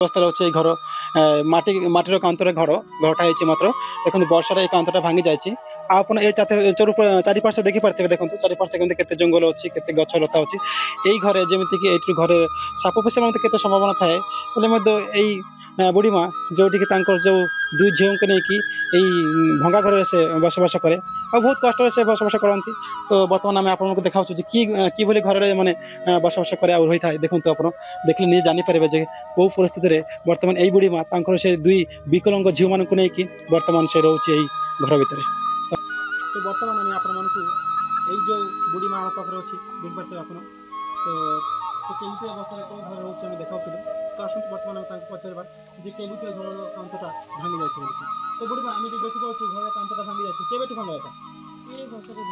অবস্থা রয়েছে এই ঘর মাটির কান্তরে ঘরটা ହେଇଛି ମାତ୍ର ଦେଖନ୍ତୁ ବର୍ଷାରେ এই କାନ୍ତଟା ଭାଙ୍ଗି ଯାଇଛି। ଆଉ ଆପଣ ଏ ଚାରିପାର୍ଶ୍ୱ ଦେଖିପାରୁଥିବେ। ଦେଖନ୍ତୁ ଚାରିପାର୍ଶ୍ୱ କେମିତି କେତେ ଜଙ୍ଗଲ ଅଛି, କେତେ ଗଛ ଲତା ଅଛି। ଏଇ ଘରେ ଯେମିତିକି ଏଇଠି ଘରେ ସାପ ପଶିବା ମଧ୍ୟ କେତେ ସମ୍ଭାବନା ଥାଏ, ହେଲେ ମଧ୍ୟ ଏଇ ବୁଢ଼ୀମା ଯେଉଁଠିକି ତାଙ୍କର ଯେଉଁ ଦୁଇ ଝିଅଙ୍କୁ ନେଇକି ଏଇ ଭଙ୍ଗା ଘରରେ ସେ ବସବାସ କରେ ଆଉ ବହୁତ କଷ୍ଟରେ ସେ ବସବାସ କରନ୍ତି। ତ ବର୍ତ୍ତମାନ ଆମେ ଆପଣଙ୍କୁ ଦେଖାଉଛୁ ଯେ କିଭଳି ଘରରେ ମାନେ ବସବାସ করে ଆଉ ରହିଥାଏ। ଦେଖନ୍ତୁ ଆପଣ ଦେଖିଲେ ନିଜେ ଜାଣିପାରିବେ ଯେ କେଉଁ ପରିସ୍ଥିତିରେ ବର୍ତ୍ତମାନ ଏଇ ବୁଢ଼ୀମା ତାଙ୍କର ସେ ଦୁଇ ବିକଳାଙ୍ଗ ଝିଅମାନଙ୍କୁ ନେଇକି ବର୍ତ୍ତମାନ ସେ ରହୁଛି ଏଇ ଘର ଭିତରେ। ତ ବର୍ତ୍ତମାନ ଆମେ ଆପଣମାନଙ୍କୁ ଏଇ ଯେଉଁ ବୁଢ଼ୀମା ଆମ ପାଖରେ ଅଛି ଦେଖିପାରୁଥିବେ ଆପଣ। ତ ସେ କେମିତି ଅବସ୍ଥାରେ କେଉଁ ଘରେ ରହୁଛି ଆମେ ଦେખાଉଥିଲୁ। ତ ଆସନ୍ତୁ ବର୍ତ୍ତମାନ ଆମେ ତାଙ୍କୁ ପଚାରିବା ଯେ କେମିତି ଘରର କାନ୍ଥଟା ଭାଙ୍ଗି ଯାଇଛି ବୋଲି। ତ ବୁଢ଼ୀମା ଆମେ ଯେଉଁ ଦେଖିପାରୁଛୁ ଘରର କାନ୍ଥଟା ଭାଙ୍ଗି ଯାଇଛି, କେବେଠୁ ଭାଙ୍ଗିଲା ଏଇଟା? ଏଇ ବର୍ଷରେ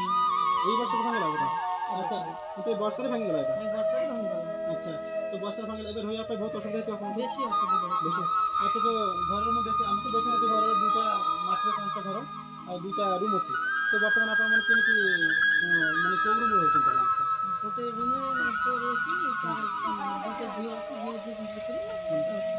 ଏଇ ବର୍ଷକୁ ଭାଙ୍ଗିଲା ଏଇଟା? ଆଚ୍ଛା, କିନ୍ତୁ ଏ ବର୍ଷରେ ଭାଙ୍ଗିଗଲା ଏଇଟା? ଭାଙ୍ଗିଗଲା। ଆଚ୍ଛା, ତ ବର୍ଷରେ ଭାଙ୍ଗିଲା। ଏବେ ରହିବା ପାଇଁ ବହୁତ ଅସୁବିଧା ହେଇଥିବ ଆପଣଙ୍କୁ? ବେଶୀ ଅସୁବିଧା ବେଶୀ। ଆଚ୍ଛା, ତ ଘରର ମୁଁ ଆମେ ତ ଦେଖିଲି ଯେ ଘରର ଦୁଇଟା ମାଟିର କାନ୍ଥ ଘର ଆଉ ଦୁଇଟା ରୁମ୍ ଅଛି। ତ ବର୍ତ୍ତମାନ ଆପଣମାନେ କେମିତି ମାନେ କେଉଁ ରୁମ୍ରେ ରହୁଛନ୍ତି ଆପଣ? ଗୋଟେ ରୁମ୍ରେ ରହୁଛି, ତାର ଦୁଇଟା ଝିଅ ଅଛି, ଝିଅ ଭିତରେ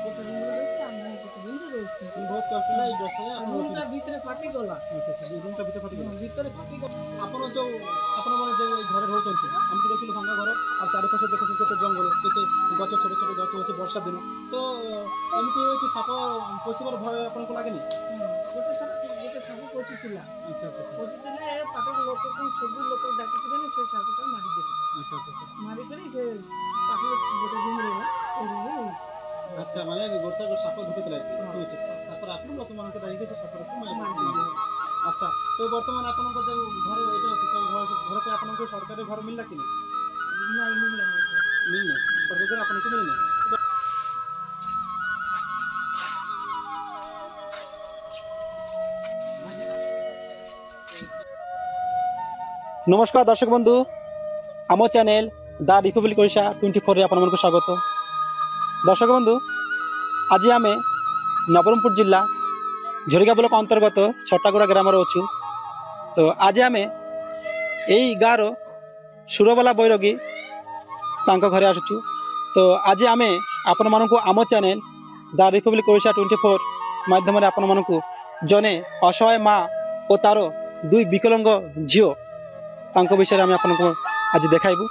ଗୋଟେ ରୁମ୍ରେ ରହୁଛି, ଆମେ ଗୋଟେ ରୁମ୍ରେ ରହୁଛି। ବହୁତ କଷ୍ଟ ନା ଏଇ ବର୍ଷରେ ଆପଣ ରୁମ୍ଟା ଭିତରେ ଫାଟିଗଲା। ଆଚ୍ଛା ଆଚ୍ଛା, ରୁମ୍ଟା ଭିତରେ ଫାଟିଗଲା। ଭିତରେ ଫାଟିଗଲା। ଆପଣମାନେ ଯେଉଁ ଏଇ ଘରେ ରହୁଛନ୍ତି, ଆମେ ତ ଦେଖିଲୁ ଭଙ୍ଗା ଘର ଆଉ ଚାରିପାଖରେ ଦେଖୁଛନ୍ତି କେତେ ଜଙ୍ଗଲ, କେତେ ଗଛ, ଛୋଟ ଛୋଟ ଗଛ ଅଛି ବର୍ଷା ଦିନ। ତ ଏମିତି ହୁଏ କି ସାପ ପଶିବାର ଭୟ ଆପଣଙ୍କୁ ଲାଗେନି? ଗୋଟେ ସାପ ପଶିଥିଲା। ଆଚ୍ଛା ଆଚ୍ଛା ପଶିଥିଲେ ପାଖରେ ଲୋକକୁ ସବୁ ଲୋକ ଡାକିଥିଲେ ସେ ସାପଟା ମାରିଦେଲେ। ଆଚ୍ଛା ଆଚ୍ଛା ଆଚ୍ଛା। ମାରିକରି ସେ ପାଖରେ ଗୋଟେ ରୁମ୍ ରହିଲା, ଏ ରୁମ୍ରେ। ଆଚ୍ଛା, ମାନେ ଗୋଟେ ସାପ ଢୁକିଥିଲା ଏଠି, ତାପରେ ଆପଣ ଲୋକମାନଙ୍କୁ ଡାକିକି ସେ ସାପଟାକୁ ମାରିଦେଲେ। ଆଚ୍ଛା, ତ ବର୍ତ୍ତମାନ ଆପଣଙ୍କ ଯେଉଁ ଘର ଏଇଟା ଅଛି, ତ ଘର ପାଇଁ ଆପଣଙ୍କୁ ସରକାରୀ ଘର ମିଳିଲା କି ନାହିଁ? ନାଇଁ, ମିଳିଲାନି। ମିଳିନି, ସରକାରୀ ଘର ଆପଣଙ୍କୁ ମିଳିନି। নমস্কার দর্শক বন্ধু, আমার চ্যানেল দা রিপব্লিক ওড়িশা 24 আপনার স্বাগত। দর্শক বন্ধু, আজ আমি নবরঙ্গপুর জেলা ঝরিগা ব্লক অন্তর্গত ছটাগুড়া গ্রামে অছু। তো আজ আমি এই গাঁর সুরবালা বৈরাগী তাঙ্ক ঘরে আসুছু। তো আজ আমি আপন মানুষ আম চ্যানেল দা রিপব্লিক ওড়িশা 24 মাধ্যমে আপন মানুষ জনে অসহায় মা ও তার দুই বিকলাঙ্গ ঝিও তাঙ্ক বিষয়ে আমি আপনার আজ দেখাইবু।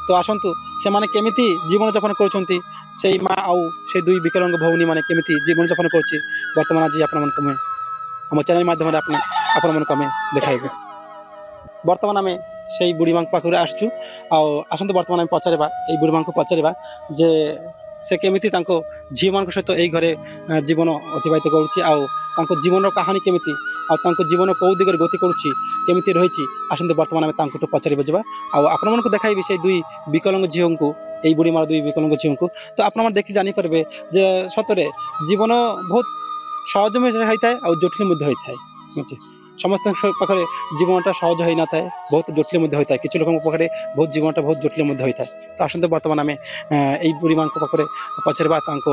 তো আসন্তু সেমানে কেমিতি জীবনযাপন করছেন, সেই মা আউ সেই দুই বিকলাঙ্গ ভৌণী মানে কেমিতি জীবনযাপন করছে বর্তমান আজ আপনার আমার চ্যানেল মাধ্যমে আপনার আমি দেখাইবু। বর্তমান আমি সেই বুড়ি মাঙ্ক পাখরে আসছু। আসন্তু বর্তমান আমি পচারিবা এই বুড়ি মাঙ্ক পচারিবা যে সে কেমিতি তাঙ্ক ঝিও ମାନଙ୍କ সହିତ এই ঘরে জীবন অতিবাহিত করুছি, আউ তাঙ্ক জীবনর কাহানী কেমিতি, ଆଉ ତାଙ୍କ ଜୀବନ କେଉଁ ଦିଗରେ ଗତି କରୁଛି, କେମିତି ରହିଛି। ଆସନ୍ତୁ ବର୍ତ୍ତମାନ ଆମେ ତାଙ୍କଠୁ ପଚାରିବା ଯିବା। ଆଉ ଆପଣମାନଙ୍କୁ ଦେଖାଇବି ସେଇ ଦୁଇ ବିକଳାଙ୍ଗ ଝିଅଙ୍କୁ, ଏଇ ବୁଢ଼ୀମାର ଦୁଇ ବିକଳାଙ୍ଗ ଝିଅଙ୍କୁ। ତ ଆପଣମାନେ ଦେଖି ଜାଣିପାରିବେ ଯେ ସତରେ ଜୀବନ ବହୁତ ସହଜ ହୋଇଥାଏ ଆଉ ଜଟିଳ ମଧ୍ୟ ହୋଇଥାଏ। ସମସ୍ତଙ୍କ ପାଖରେ ଜୀବନଟା ସହଜ ହୋଇନଥାଏ, ବହୁତ ଜଟିଳ ମଧ୍ୟ ହୋଇଥାଏ। କିଛି ଲୋକଙ୍କ ପାଖରେ ଜୀବନଟା ବହୁତ ଜଟିଳ ମଧ୍ୟ ହୋଇଥାଏ। ତ ଆସନ୍ତୁ ବର୍ତ୍ତମାନ ଆମେ ଏଇ ବୁଢ଼ୀମାଙ୍କ ପାଖରେ ପଚାରିବା, ତାଙ୍କ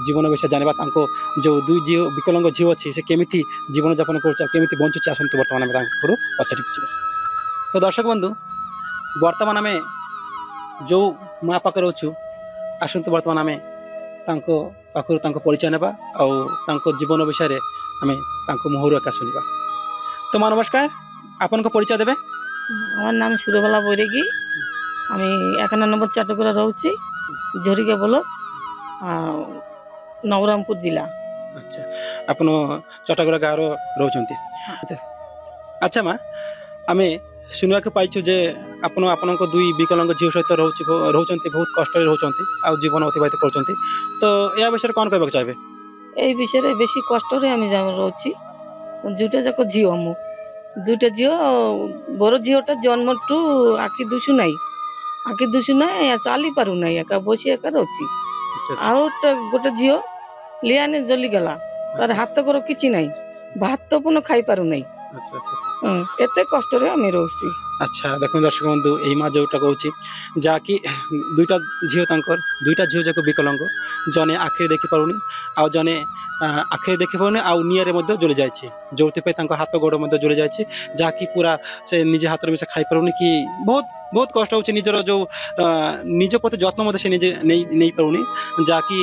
ଜୀବନ ବିଷୟରେ ଜାଣିବା, ତାଙ୍କ ଯେଉଁ ଦୁଇ ବିକଳାଙ୍ଗ ଝିଅ ଅଛି ସେ କେମିତି জীবনযাপন করছে আর কেমিতি বঞ্চুছে। আসন্তু বর্তমান আমি তাଙ୍କ ପାଖରୁ ପଚାରିକି ଯିବା। ତ ଦର୍ଶକ ବନ୍ଧୁ, ବର୍ତ୍ତମାନ ଆମେ ଯେଉଁ ମା ପାଖରେ ଅଛୁ, ଆସନ୍ତୁ ବର୍ତ୍ତମାନ ଆମେ ତାଙ୍କ ପାଖରୁ ତାଙ୍କ ପରିଚୟ ନେବା ଆଉ ତାଙ୍କ ଜୀବନ ବିଷୟରେ ଆମେ ତାଙ୍କ ମୁହଁରୁ ଏକା ଶୁଣିବା। তো মা নমস্কার, আপনার পরিচয় দেবে? আমার নাম সুরবালা বৈরাগী, আমি 1 নম্বর চাটুকুড়া রয়েছি, ঝরিগা ব্লক, নবরঙ্গপুর জেলা। আচ্ছা, আপন চটাগুড়া গাঁর রହୁଛନ୍ତି। আচ্ছা আচ্ছা মা, আমি শুনিବାକୁ পাইଛୁ যে ଆପଣ ଆପଣଙ୍କ ଦୁଇ ବିକଳାଙ୍ଗ ଝିଅ ସହିତ ରହୁଛନ୍ତି, ବହୁତ କଷ୍ଟରେ ରହୁଛନ୍ତି ଆଉ ଜୀବନ ଅତିବାହିତ କରୁଛନ୍ତି। ତ ଏହା ବିଷୟରେ କ'ଣ କହିବାକୁ ଚାହିଁବେ? এই বিষয়ে বেশি কষ্টরে আমি রয়েছি। দুইটা যাক ঝিও, মু দুইটা ঝিও, বড় ঝিওটা জন্মঠু আখি দুষু নাই, আখি দুষু নাই, চালি পারু নাই, একা বসে একা রয়েছি। ଆଉ ଗୋଟେ ଝିଅ লিয়ানে জ্বলিগলা, তার হাত ଗୋଡ଼ କିଛି ନାହିଁ, ଭାତ ପୁନ ଖାଇପାରୁ ନାହିଁ। ଏତେ କଷ୍ଟରେ ଆମେ ରହୁଛି। ଆଚ୍ଛା, ଦେଖନ୍ତୁ ଦର୍ଶକ ବନ୍ଧୁ, ଏଇ ମା ଯେଉଁଟା କହୁଛି, ଯାହାକି ଦୁଇଟା ଝିଅ, ତାଙ୍କର ଦୁଇଟା ଝିଅ ଯାକ ବିକଳାଙ୍ଗ, ଜଣେ ଆଖିରେ ଦେଖିପାରୁନି ଆଉ ଜଣେ ଆଖିରେ ଦେଖିପାରୁନି ଆଉ ନିଆଁରେ ମଧ୍ୟ ଜଳି ଯାଇଛି, ଯୋଉଥିପାଇଁ ତାଙ୍କ ହାତ ଗୋଡ଼ ମଧ୍ୟ ଜଳି ଯାଇଛି, ଯାହାକି ପୁରା ସେ ନିଜେ ହାତରେ ମିଶା ଖାଇପାରୁନି କି ବହୁତ ବହୁତ କଷ୍ଟ ହେଉଛି। ନିଜର ଯେଉଁ ନିଜ ପ୍ରତି ଯତ୍ନ ମଧ୍ୟ ସେ ନିଜେ ନେଇପାରୁନି, ଯାହାକି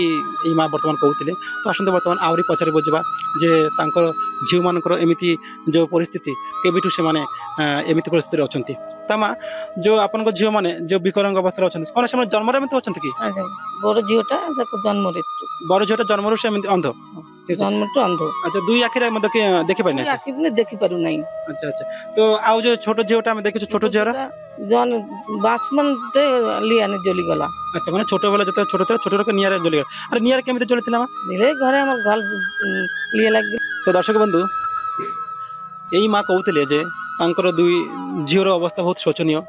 ଏଇ ମା ବର୍ତ୍ତମାନ କହୁଥିଲେ। ତ ଆସନ୍ତୁ ବର୍ତ୍ତମାନ ଆହୁରି ପଚାରିବ ଯିବା ଯେ ତାଙ୍କର ଝିଅମାନଙ୍କର ଏମିତି ଯେଉଁ ପରିସ୍ଥିତି, କେବେଠୁ ସେମାନେ ଏମିତି ପରିସ୍ଥିତିରେ ଅଛନ୍ତି। ତା ମା ଯେଉଁ ଆପଣଙ୍କ ଝିଅମାନେ ଯେଉଁ ବିକଳାଙ୍ଗ ଅବସ୍ଥାରେ ଅଛନ୍ତି, କ'ଣ ସେମାନେ ଜନ୍ମରେ ଏମିତି ଅଛନ୍ତି କି? ଆଜ୍ଞା, ବଡ଼ ଝିଅଟା ଯାକୁ ଜନ୍ମରେ ବଡ଼ ଝିଅଟା ଜନ୍ମରୁ ସେ ଏମିତି ଅନ୍ଧ? ଜନ୍ମଠୁ ଅନ୍ଧ, ଆଚ୍ଛା, ଦୁଇ ଆଖିରେ ମଧ୍ୟ ଦେଖିପାରିନି ଦୁଇ ସେ? ଆଖି ବି ଦେଖିପାରୁନାହିଁ। ଆଚ୍ଛା ଆଚ୍ଛା। ତ ଆଉ ଯେଉଁ ଛୋଟ ଝିଅଟା ଆମେ ଦେଖିଛୁ, ଛୋଟ ଝିଅର ଜନ୍ ବାସମନ୍ତେ লিয়ানে জ্বলিগলা। ଆଚ୍ଛା, ମାନେ ଛୋଟବେଳେ ଯେତେବେଳେ ଛୋଟ ଥିଲା, ଛୋଟର ନିଆଁରେ ଜଳିଗଲା। ଆରେ ନିଆଁରେ କେମିତି ଜଳିଥିଲା ମା? দিলে ঘরে আমার ঘর লিয়ে লাগবে। ତ ଦର୍ଶକ ବନ୍ଧୁ, ଏଇ ମା କହୁଥିଲେ ଯେ ତାଙ୍କର ଦୁଇ ଝିଅର ଅବସ୍ଥା ବହୁତ ଶୋଚନୀୟ।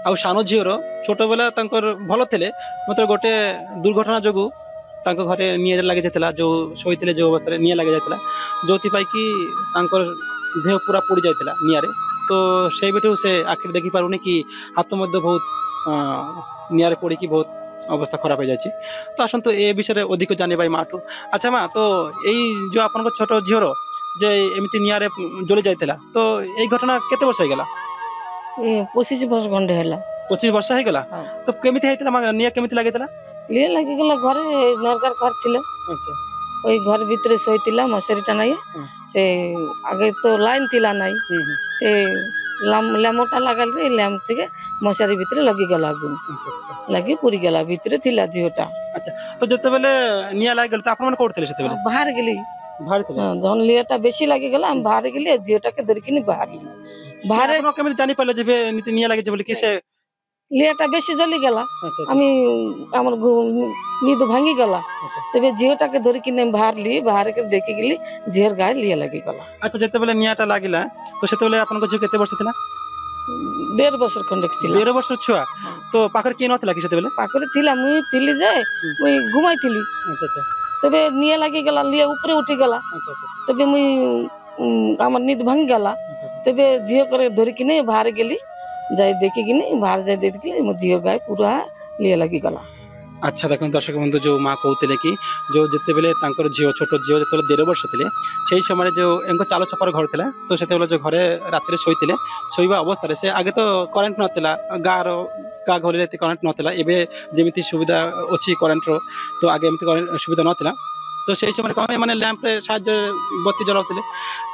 ଆଉ ସାନ ଝିଅର ଛୋଟବେଲା ତାଙ୍କର ଭଲ ଥିଲେ, ମାତ୍ର ଗୋଟେ ଦୁର୍ଘଟଣା ଯୋଗୁଁ ତାଙ୍କ ଘରେ ନିଆଁ ଲାଗିଯାଇଥିଲା, ଯେଉଁ ଶୋଇଥିଲେ ଯେଉଁ ଅବସ୍ଥାରେ ନିଆଁ ଲାଗିଯାଇଥିଲା, ଯେଉଁଥିପାଇଁ କି ତାଙ୍କର ଦେହ ପୁରା ପୋଡ଼ି ଯାଇଥିଲା ନିଆଁରେ। ତ ସେଇବେଠୁ ସେ ଆଖିରେ ଦେଖିପାରୁନି କି ହାତ ମଧ୍ୟ ବହୁତ ନିଆଁରେ ପୋଡ଼ିକି ବହୁତ ଅବସ୍ଥା ଖରାପ ହେଇଯାଇଛି। ତ ଆସନ୍ତୁ ଏ ବିଷୟରେ ଅଧିକ ଜାଣିବା ଏଇ ମାଠୁ। ଆଚ୍ଛା ମା, ତ ଏଇ ଯେଉଁ ଆପଣଙ୍କ ଛୋଟ ଝିଅର ଯେ ଏମିତି ନିଆଁରେ ଜଳି ଯାଇଥିଲା, ତ ଏଇ ଘଟଣା କେତେ ବର୍ଷ ହେଇଗଲା? 25 ବର୍ଷ ଖଣ୍ଡେ ହେଲା। 25 ବର୍ଷ ହେଇଗଲା। ହଁ। ତ କେମିତି ହେଇଥିଲା ମା, ନିଆଁ କେମିତି ଲାଗିଥିଲା? লিয়ে লাগিগলা ঘরে নরকার ঘর ছিল, আচ্ছা। ওই ঘর ভিতরে শোইতিলা মশারি টানাইয়া। সে আগে তো লাইন তিলা নাই, সে ল্যাম্পটা লাগালে এই ল্যাম্প থেকে মশারি ভিতরে লাগিগলা আগুন, লাগি পুরি গেলা ভিতরে থিলা ঝিওটা। আচ্ছা, তো যেତେବେଳେ নিয়া লাগিগଲା তো ଆପଣମାନେ କୋଉଠି ଥିଲେ ସେତେବେଳେ? ବାହାରେ ଗଲି। ବାହାରେ ଥିଲେ? যখন লিয়াটা বেশি লাগিগলা আমি বাহারে গেলি, ঝিওটাকে ধরিকিনি বাহারলি। বাহারে ଆପଣ କେମିତି ଜାଣିପାରିଲେ ଯେ ଏମିତି ନିଆଁ ଲାଗିଛି ବୋଲି କି ସେ? লিয়াটা বেশি জ্বলি গেলা, আচ্ছা আমি আমার নিদ ভাঙি গেলা। আচ্ছা। তেবে ঝিওটাকে ধরিকিনি বাহারলি, বাহারে দেখি গেলি ঝিওর গায়ে লিয়া লাগিগলা। আচ্ছা, ଯେତେବେଳେ ନିଆଁଟା ଲାଗିଲା ତ ସେତେବେଳେ ଆପଣଙ୍କ ଝିଅ କେତେ ବର୍ଷ ଥିଲା? 1.5 ବର୍ଷ ଖଣ୍ଡେ ଥିଲା। 13 ବର୍ଷର ଛୁଆ। ତ ପାଖରେ କିଏ ନଥିଲା କି ସେତେବେଳେ? ପାଖରେ ଥିଲା, ମୁଇଁ ଥିଲି ଯେ ମୁଇଁ ଘୁମାଇଥିଲି। ଆଚ୍ଛା ଆଚ୍ଛା ତେବେ ନିଆଁ ଲାଗିଗଲା, ନିଆଁ ଉପରେ ଉଠିଗଲା। ଆଚ୍ଛା ଆଚ୍ଛା ତେବେ ମୁଇଁ আমার নিদ ভাঙি গেলা। আচ্ছা। তেবে ঝিও করে ধরিকিনি বাহারে গেলি, যাই দেখিকিনি বাহারে যাই দেখলি ମୋ ଝିଅ ଗାଏ ପୁରା লিয়া লাগিଗଲା। ଆଚ୍ଛା, ଦେଖନ୍ତୁ ଦର୍ଶକ ବନ୍ଧୁ, ଯେଉଁ ମା କହୁଥିଲେ କି ଯେଉଁ ଯେତେବେଳେ ତାଙ୍କର ଝିଅ, ଛୋଟ ଝିଅ ଯେତେବେଳେ 13 ବର୍ଷ ଥିଲେ, ସେହି ସମୟରେ ଯେଉଁ ଏଙ୍କ ଚାଳ ଛପର ଘର ଥିଲା, ତ ସେତେବେଳେ ଯେଉଁ ଘରେ ରାତିରେ ଶୋଇଥିଲେ, ଶୋଇବା ଅବସ୍ଥାରେ ସେ ଆଗେ ତ କରେଣ୍ଟ ନଥିଲା, ଗାଁ ଗହଳିରେ ଏତେ କରେଣ୍ଟ ନଥିଲା। ଏବେ ଯେମିତି ସୁବିଧା ଅଛି କରେଣ୍ଟର, ତ ଆଗେ ଏମିତି କରେଣ୍ଟ ସୁବିଧା ନଥିଲା। ତ ସେହି ସମୟରେ କ'ଣ ମାନେ ଲ୍ୟାମ୍ପରେ ସାହାଯ୍ୟ ବତି ଜଳାଉଥିଲେ।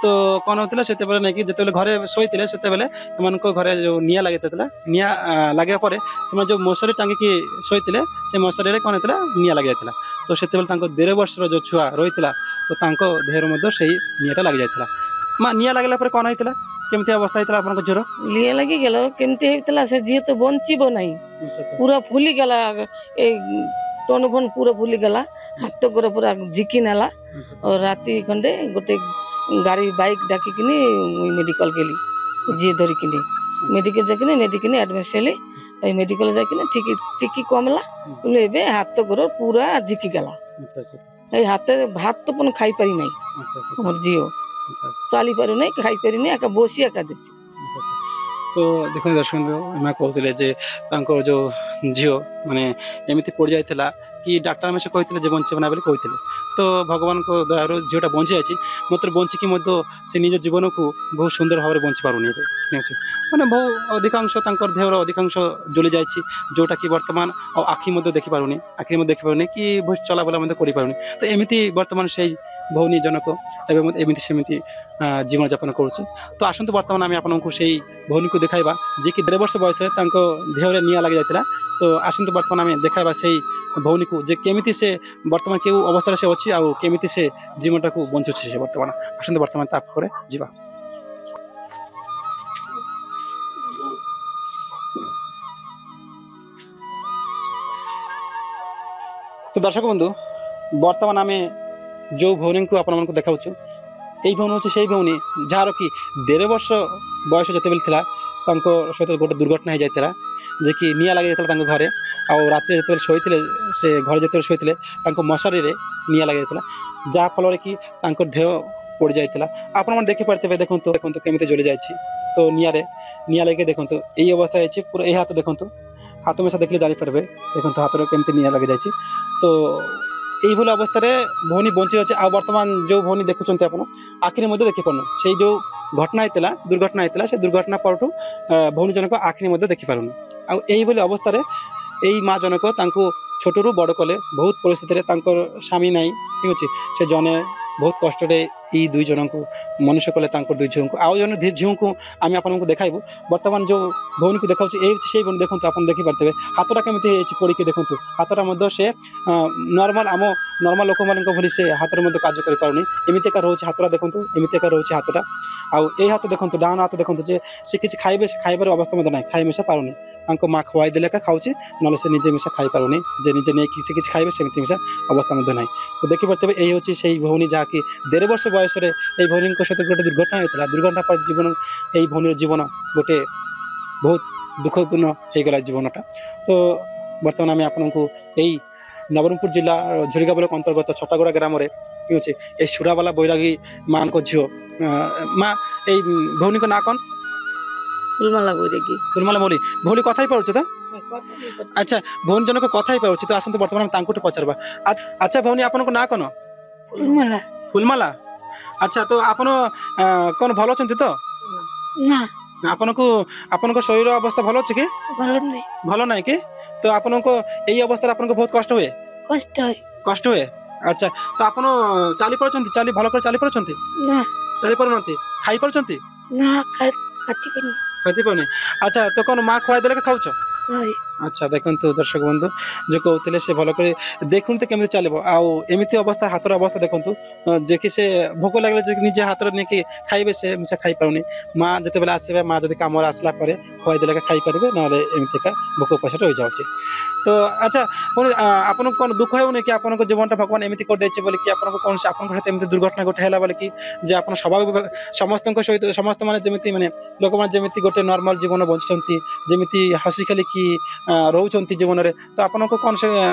ତ କ'ଣ ହେଉଥିଲା, ସେତେବେଳେ ନେଇକି ଯେତେବେଳେ ଘରେ ଶୋଇଥିଲେ, ସେତେବେଳେ ଏମାନଙ୍କ ଘରେ ଯେଉଁ ନିଆଁ ଲାଗିଯାଇଥିଲା, ନିଆଁ ଲାଗିବା ପରେ ସେମାନେ ଯେଉଁ ମଶାରୀ ଟାଙ୍ଗିକି ଶୋଇଥିଲେ, ସେ ମଶାରୀରେ କ'ଣ ହେଇଥିଲା, ନିଆଁ ଲାଗିଯାଇଥିଲା। ତ ସେତେବେଳେ ତାଙ୍କ 1.5 ବର୍ଷର ଯେଉଁ ଛୁଆ ରହିଥିଲା, ତ ତାଙ୍କ ଦେହରେ ମଧ୍ୟ ସେଇ ନିଆଁଟା ଲାଗିଯାଇଥିଲା। ମା, ନିଆଁ ଲାଗିଲା ପରେ କ'ଣ ହେଇଥିଲା, କେମିତି ଅବସ୍ଥା ହେଇଥିଲା ଆପଣଙ୍କ ଝିଅର? লিয়া লাগিଗଲା କେମିତି ହେଇଥିଲା, ସେ ଝିଅ ତ ବଞ୍ଚିବ ନାହିଁ, ପୁରା ଫୁଲିଗଲା। ଏ ଟନ ଫନ ପୁରା ଫୁଲିଗଲା, ହାତ ଗୋଡ଼ ପୁରା ଝିକି ନେଲା। ରାତି ଖଣ୍ଡେ ଗୋଟେ ଗାଡ଼ି ବାଇକ୍ ଡାକିକିନି ମେଡ଼ିକାଲ ଗଲି, ଝିଅ ଧରିକିନି ମେଡ଼ିକାଲ ଯାଇକିନି ଆଡମିଟ୍ ହେଲି। এই মেডিকেল যাইকিনি টিকি কমলা, ଏବେ ହାତ ଗୋଡ଼ ପୁରା ଝିକି ଗଲା। এই হাতে ভাত তো কোনো খাইপারি নাই আমার ঝিও, ଚାଲି ପାରୁନାହିଁ, ଖାଇପାରୁନି, ଏକା ବସି ଏକା ଦେଖି। ତ ଦେଖନ୍ତୁ ଦର୍ଶକ ବନ୍ଧୁ, ମା କହୁଥିଲେ ଯେ ତାଙ୍କର ଯେଉଁ ଝିଅ ମାନେ ଏମିତି ପଡ଼ିଯାଇଥିଲା କି ଡାକ୍ତରମାନେ ସେ କହିଥିଲେ ଯେ ବଞ୍ଚିବ ନା ବୋଲି କହିଥିଲେ। ତ ଭଗବାନଙ୍କ ଦୟାରୁ ଝିଅଟା ବଞ୍ଚିଯାଇଛି, ମାତ୍ର ବଞ୍ଚିକି ମଧ୍ୟ ସେ ନିଜ ଜୀବନକୁ ବହୁତ ସୁନ୍ଦର ଭାବରେ ବଞ୍ଚି ପାରୁନି ଏବେ। ମାନେ ବହୁ ଅଧିକାଂଶ ତାଙ୍କର ଦେହର ଅଧିକାଂଶ ଜଳି ଯାଇଛି, ଯେଉଁଟାକି ବର୍ତ୍ତମାନ ଆଉ ଆଖି ମଧ୍ୟ ଦେଖିପାରୁନି, ଆଖିରେ ମଧ୍ୟ ଦେଖିପାରୁନି କି ବହୁତ ଚଲାବୁଲା ମଧ୍ୟ କରିପାରୁନି। ତ ଏମିତି ବର୍ତ୍ତମାନ ସେଇ ଭଉଣୀ ଜଣକ ଏବେ ଏମିତି ସେମିତି ଜୀବନଯାପନ କରୁଛି। ତ ଆସନ୍ତୁ ବର୍ତ୍ତମାନ ଆମେ ଆପଣଙ୍କୁ ସେଇ ଭଉଣୀକୁ ଦେଖାଇବା, ଯିଏକି 1.5 ବର୍ଷ ବୟସରେ ତାଙ୍କ ଦେହରେ ନିଆଁ ଲାଗିଯାଇଥିଲା। ତ ଆସନ୍ତୁ ବର୍ତ୍ତମାନ ଆମେ ଦେଖାଇବା ସେଇ ଭଉଣୀକୁ, ଯେ କେମିତି ସେ ବର୍ତ୍ତମାନ କେଉଁ ଅବସ୍ଥାରେ ସେ ଅଛି ଆଉ କେମିତି ସେ ଜୀବନଟାକୁ ବଞ୍ଚୁଛି ସେ ବର୍ତ୍ତମାନ। ଆସନ୍ତୁ ବର୍ତ୍ତମାନ ତା ପାଖରେ ଯିବା। ତ ଦର୍ଶକ ବନ୍ଧୁ, ବର୍ତ୍ତମାନ ଆମେ ଯେଉଁ ଭଉଣୀଙ୍କୁ ଆପଣମାନଙ୍କୁ ଦେଖାଉଛୁ, ଏଇ ଭଉଣୀ ହେଉଛି ସେଇ ଭଉଣୀ ଯାହାର କି 1.5 ବର୍ଷ ବୟସ ଯେତେବେଳେ ଥିଲା, ତାଙ୍କ ସହିତ ଗୋଟେ ଦୁର୍ଘଟଣା ହେଇଯାଇଥିଲା, ଯେ କି ନିଆଁ ଲାଗିଯାଇଥିଲା ତାଙ୍କ ଘରେ। ଆଉ ରାତିରେ ଯେତେବେଳେ ଶୋଇଥିଲେ, ସେ ଘରେ ଯେତେବେଳେ ଶୋଇଥିଲେ, ତାଙ୍କ ମଶାରୀରେ ନିଆଁ ଲାଗିଯାଇଥିଲା, ଯାହାଫଳରେ କି ତାଙ୍କ ଦେହ ପୋଡ଼ିଯାଇଥିଲା। ଆପଣମାନେ ଦେଖିପାରୁଥିବେ, ଦେଖନ୍ତୁ କେମିତି ଜଳିଯାଇଛି। ତ ନିଆଁ ଲାଗିକି ଦେଖନ୍ତୁ ଏଇ ଅବସ୍ଥା ହେଇଛି। ପୁରା এই ହାତ ଦେଖନ୍ତୁ, ହାତ ମିଶା ଦେଖିଲେ ଜାଣିପାରିବେ। ଦେଖନ୍ତୁ ହାତରେ କେମିତି ନିଆଁ ଲାଗିଯାଇଛି। ତ এইଭଳି ଅବସ୍ଥାରେ ଭଉଣୀ ବଞ୍ଚି ଅଛି। ଆଉ ବର୍ତ୍ତମାନ ଯୋଉ ଭଉଣୀ ଦେଖୁଛନ୍ତି ଆପଣ ଆଖିରେ ମଧ୍ୟ ଦେଖିପାରୁନୁ। ସେଇ ଯୋଉ ଘଟଣା ହେଇଥିଲା, ଦୁର୍ଘଟଣା ହେଇଥିଲା, ସେ ଦୁର୍ଘଟଣା ପରଠୁ ଭଉଣୀ ଜଣକ ଆଖିରେ ମଧ୍ୟ ଦେଖିପାରୁନି। ଆଉ ଏଇଭଳି ଅବସ୍ଥାରେ ଏଇ ମା ଜଣକ ତାଙ୍କୁ ଛୋଟରୁ ବଡ଼ କଲେ। ବହୁତ ପରିସ୍ଥିତିରେ ତାଙ୍କର ସ୍ୱାମୀ ନାହିଁ, ଠିକ୍ ଅଛି। ସେ ଜଣେ ବହୁତ କଷ୍ଟରେ ଏଇ ଦୁଇ ଜଣଙ୍କୁ ମନୁଷ୍ୟ କଲେ, ତାଙ୍କର ଦୁଇ ଝିଅଙ୍କୁ। ଆଉ ଜଣେ ଝିଅଙ୍କୁ ଆମେ ଆପଣଙ୍କୁ ଦେଖାଇବୁ। ବର୍ତ୍ତମାନ ଯୋଉ ଭଉଣୀକୁ ଦେଖାଉଛି ଏଇ ସେଇ ଭଉଣୀ ଦେଖନ୍ତୁ, ଆପଣ ଦେଖିପାରୁଥିବେ ହାତଟା କେମିତି ହେଇଛି ପୋଡ଼ିକି ଦେଖନ୍ତୁ। ହାତଟା ମଧ୍ୟ ସେ ନର୍ମାଲ ଆମ ନର୍ମାଲ ଲୋକମାନଙ୍କ ଭଳି ସେ ହାତରେ ମଧ୍ୟ କାର୍ଯ୍ୟ କରିପାରୁନି। ଏମିତିକା ରହୁଛି ହାତଟା ଦେଖନ୍ତୁ, ଏମିତିକା ରହୁଛି ହାତଟା। ଆଉ ଏଇ ହାତ ଦେଖନ୍ତୁ, ଡାହାଣ ହାତ ଦେଖନ୍ତୁ, ଯେ ସେ କିଛି ଖାଇବେ, ସେ ଖାଇବାର ଅବସ୍ଥା ମଧ୍ୟ ନାହିଁ, ଖାଇ ମିଶା ପାରୁନି। ତାଙ୍କ ମା ଖୁଆଇ ଦେଲେ ଏକା ଖାଉଛି, ନହେଲେ ସେ ନିଜେ ମିଶା ଖାଇପାରୁନି। ଯେ ନିଜେ ନେଇକି ସେ କିଛି ଖାଇବେ ସେମିତି ମିଶା ଅବସ୍ଥା ମଧ୍ୟ ନାହିଁ। ତ ଦେଖିପାରୁଥିବେ ଏଇ ହେଉଛି ସେଇ ଭଉଣୀ, ଯାହାକି 1.5 ବର୍ଷ ବୟସରେ ଏଇ ଭଉଣୀଙ୍କ ସହିତ ଗୋଟେ ଦୁର୍ଘଟଣା ହେଇଥିଲା। ଦୁର୍ଘଟଣା ପରେ ଜୀବନ, ଏଇ ଭଉଣୀର ଜୀବନ ଗୋଟେ ବହୁତ ଦୁଃଖପୂର୍ଣ୍ଣ ହେଇଗଲା ଜୀବନଟା। ତ ବର୍ତ୍ତମାନ ଆମେ ଆପଣଙ୍କୁ ଏଇ ନବରଙ୍ଗପୁର ଜିଲ୍ଲା ଝୁରିକା ବ୍ଲକ ଅନ୍ତର୍ଗତ ଛୋଟଗଡ଼ା ଗ୍ରାମରେ ଠିକ୍ ଅଛି ଏଇ ସୁରାବାଲା ବୈରାଗୀ ମାଆଙ୍କ ଝିଅ ମା, ଏଇ ଭଉଣୀଙ୍କ ନାଁ କ'ଣ? ফুলমালা বৈরাগী। ফুলমালা ମୌଲି। ଭଉଣୀ କଥା ହେଇପାରୁଛ ତ? ଆଚ୍ଛା, ଭଉଣୀ ଜଣକ କଥା ହେଇପାରୁଛି ତ, ଆସନ୍ତୁ ବର୍ତ୍ତମାନ ଆମେ ତାଙ୍କୁଠୁ ପଚାରବା। ଆଚ୍ଛା ଭଉଣୀ, ଆପଣଙ୍କ ନାଁ କ'ଣ? ফুলমালা। ফুলମାলা। ଆଚ୍ଛା, ତ ଆପଣ କ'ଣ ଭଲ ଅଛନ୍ତି ତ? না, ଆପଣଙ୍କୁ ଆପଣଙ୍କ ଶରୀର ଅବସ୍ଥା ଭଲ ଅଛି କି? ভালো নেই, ଭଲ ନାହିଁ କି? ତ ଆପଣଙ୍କ ଏଇ ଅବସ୍ଥାରେ ଆପଣଙ୍କୁ ବହୁତ କଷ୍ଟ ହୁଏ? কষ্ট হয়। କଷ୍ଟ ହୁଏ। ଆଚ୍ଛା, ତ ଆପଣ ଚାଲି ପାରୁଛନ୍ତି? ଭଲ করে ଚାଲି ପାରୁଛନ୍ତି? না, ଚାଲି ପାରୁନାହାନ୍ତି? ଖାଇ ପାରୁଛନ୍ତି? না, খাতে পারি ଖାଇ ପାରୁନି। ଆଚ୍ଛା, ତ କ'ଣ ମା ଖୁଆଇ ଦେଲେ ଖାଉଛ? হয়। ଆଚ୍ଛା, ଦେଖନ୍ତୁ ଦର୍ଶକ ବନ୍ଧୁ, ଯେ କହୁଥିଲେ ସେ ଭଲ କରି ଦେଖନ୍ତୁ କେମିତି ଚାଲିବ। ଆଉ ଏମିତି ଅବସ୍ଥା, ହାତର ଅବସ୍ଥା ଦେଖନ୍ତୁ, ଯେ କି ସେ ଭୋକ ଲାଗିଲେ ଯେ ନିଜେ ହାତରେ ନେଇକି ଖାଇବେ, ସେ ମିଶା ଖାଇପାରୁନି। ମା ଯେତେବେଳେ ଆସିବେ, ମା ଯଦି କାମରେ ଆସିଲା ପରେ ଖୁଆଇ ଦେଲେ ଖାଇପାରିବେ, ନହେଲେ ଏମିତିକା ଭୋକ ଉପାସରେ ରହିଯାଉଛି। ତ ଆଚ୍ଛା, ପୁଣି ଆପଣଙ୍କୁ କ'ଣ ଦୁଃଖ ହେଉନି କି ଆପଣଙ୍କ ଜୀବନଟା ଭଗବାନ ଏମିତି କରିଦେଇছে ବୋଲିକି? ଆପଣଙ୍କୁ କୌଣସି ଆପଣଙ୍କ ସହିତ ଏମିତି ଦୁର୍ଘଟଣା ଗୋଟେ ହେଲା ବୋଲିକି, ଯେ ଆପଣ ସ୍ୱାଭାବିକ ସମସ୍ତଙ୍କ ସହିତ ସମସ୍ତ ମାନେ ଯେମିତି ମାନେ ଲୋକମାନେ ଯେମିତି ଗୋଟେ ନର୍ମାଲ ଜୀବନ ବଞ୍ଚିଛନ୍ତି, ଯେମିତି ହସି ଖେଳିକି ରହୁଛନ୍ତି ଜୀବନରେ, ତ ଆପଣଙ୍କୁ କ'ଣ